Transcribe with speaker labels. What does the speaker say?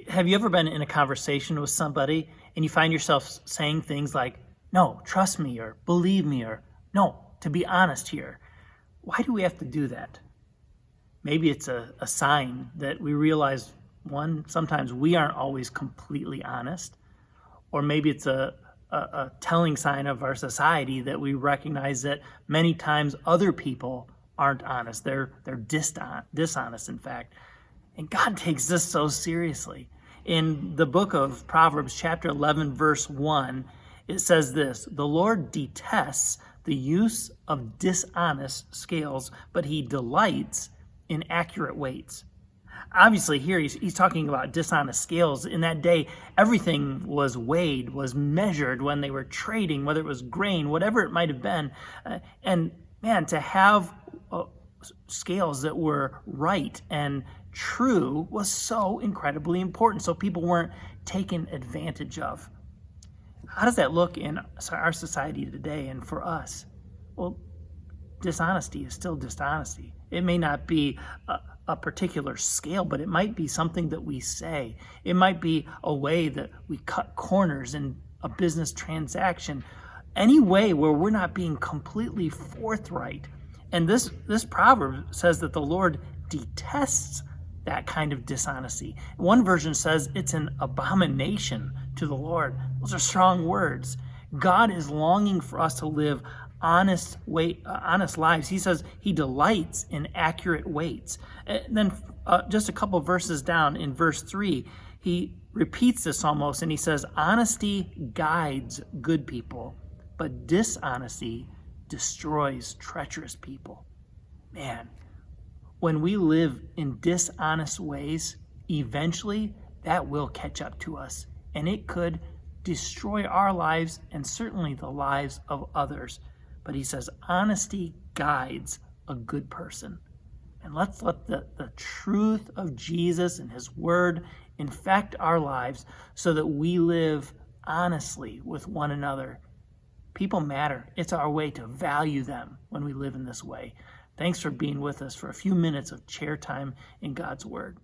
Speaker 1: Have you ever been in a conversation with somebody and you find yourself saying things like, no, trust me, or believe me, or no, to be honest here? Why do we have to do that? Maybe it's a sign that we realize, one, sometimes we aren't always completely honest, or maybe it's a telling sign of our society that we recognize that many times other people aren't honest. They're dishonest, in fact. And God takes this so seriously. In the book of Proverbs, chapter 11, verse 1, it says this: the Lord detests the use of dishonest scales, but he delights in accurate weights. Obviously, here he's talking about dishonest scales. In that day, everything was weighed, was measured when they were trading, whether it was grain, whatever it might have been. And man, to have scales that were right and true was so incredibly important, so people weren't taken advantage of. How does that look in our society today and for us? Well, dishonesty is still dishonesty. It may not be a particular scale, but it might be something that we say. It might be a way that we cut corners in a business transaction. Any way where we're not being completely forthright. And this proverb says that the Lord detests that kind of dishonesty. One version says it's an abomination to the Lord. Those are strong words. God is longing for us to live honest lives. He says he delights in accurate weights. And then just a couple verses down in verse 3, he repeats this almost, and he says, honesty guides good people, but dishonesty destroys treacherous people. Man, when we live in dishonest ways, eventually that will catch up to us, and it could destroy our lives and certainly the lives of others. But he says honesty guides a good person. And let's let the truth of Jesus and his word infect our lives so that we live honestly with one another. People matter. It's our way to value them when we live in this way. Thanks for being with us for a few minutes of chair time in God's word.